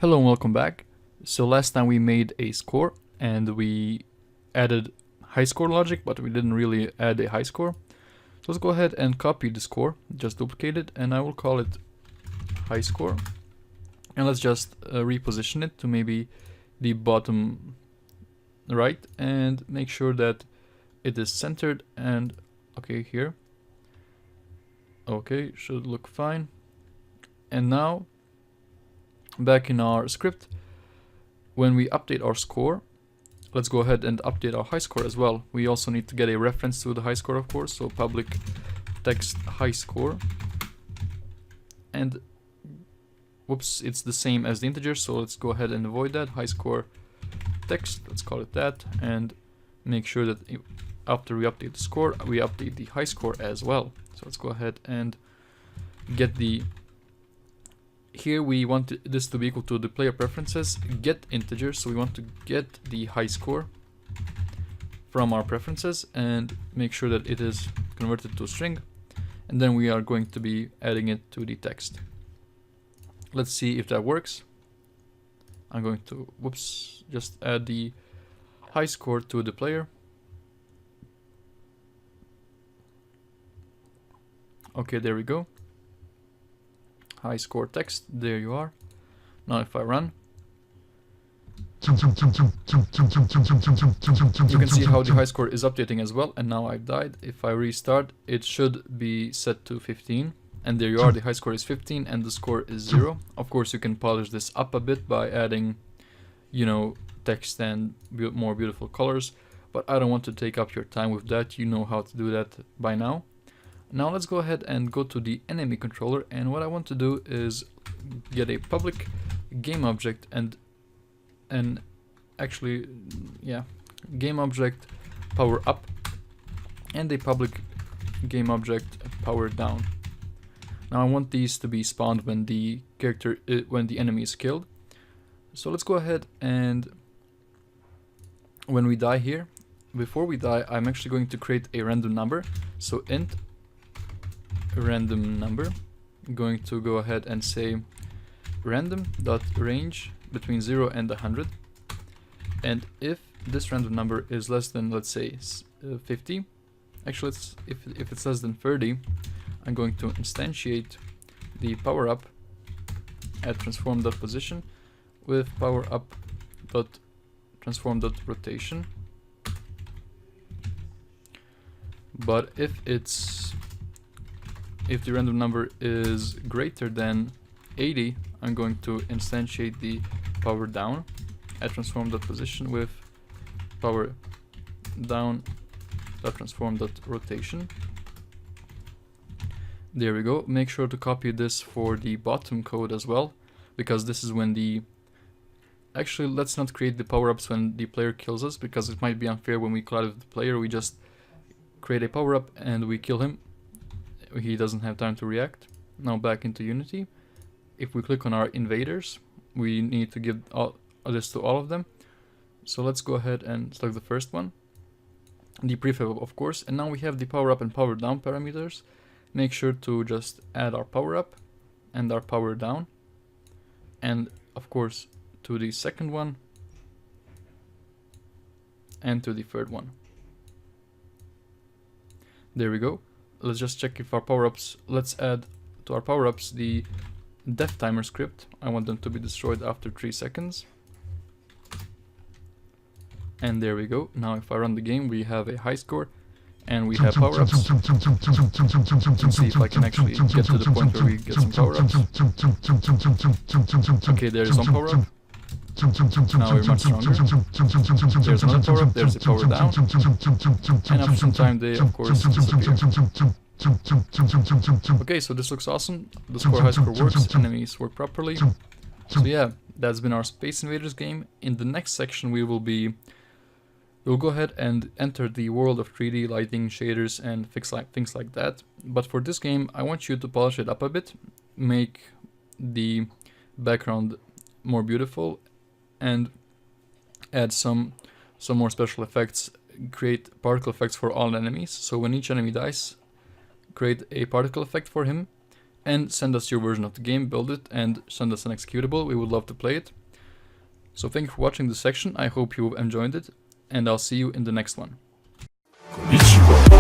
Hello and welcome back. So last time we made a score and we added high score logic, but we didn't really add a high score. So let's go ahead and copy the score, just duplicate it, and I will call it high score. And let's just reposition it to maybe the bottom right and make sure that it is centered and okay here. Okay, should look fine. And now back in our script, when we update our score, let's go ahead and update our high score as well. We also need to get a reference to the high score, of course, so public text high score. And whoops, it's the same as the integer, so let's go ahead and avoid that. High score text, let's call it that, and make sure that after we update the score, we update the high score as well. So let's go ahead and get the here we want this to be equal to the player preferences get integer, so we want to get the high score from our preferences and make sure that it is converted to a string, and then we are going to be adding it to the text. Let's see if that works. I'm going to just add the high score to the player. Okay, there we go. High score text, there you are. Now if I run, you can see how the high score is updating as well, and now I've died. If I restart, it should be set to 15, and there you are, the high score is 15 and the score is 0. Of course you can polish this up a bit by adding, you know, text and more beautiful colors, but I don't want to take up your time with that. You know how to do that by now. Now let's go ahead and go to the enemy controller, and what I want to do is get a public game object and actually, yeah, game object power up and a public game object power down. Now I want these to be spawned when the when the enemy is killed. So let's go ahead and when we die here, before we die, I'm actually going to create a random number. So int random number. I'm going to go ahead and say random.range between 0 and 100, and if this random number is less than, let's say, 50, actually if it's less than 30, I'm going to instantiate the power up at transform.position with power up dot transform.rotation. But if the random number is greater than 80, I'm going to instantiate the power down at transform.position with power down transform.rotation. There we go. Make sure to copy this for the bottom code as well, because this is when the actually, let's not create the power-ups when the player kills us, because it might be unfair when we collide with the player. We just create a power-up and we kill him. He doesn't have time to react. Now back into Unity. If we click on our invaders, we need to give this to all of them. So let's go ahead and select the first one, the prefab, of course, and now we have the power up and power down parameters. Make sure to just add our power up and our power down, and of course to the second one and to the third one. There we go. Let's just check if our power-ups, let's add to our power-ups the death timer script. I want them to be destroyed after 3 seconds. And there we go. Now if I run the game, we have a high score and we have power-ups. Let's see if I can actually get to the point where we get some power-ups. Okay, there's one power-up. Now we're much stronger. There's another power up, there's a power down, and after some time they of course disappear. Okay, so this looks awesome. The score high score works, enemies work properly. So yeah, that's been our Space Invaders game. In the next section we'll go ahead and enter the world of 3D lighting, shaders, and things like that. But for this game I want you to polish it up a bit, make the background more beautiful, and add some more special effects. Create particle effects for all enemies. So when each enemy dies, create a particle effect for him, and send us your version of the game, build it, and send us an executable. We would love to play it. So thank you for watching this section. I hope you enjoyed it, and I'll see you in the next one. Konnichiwa.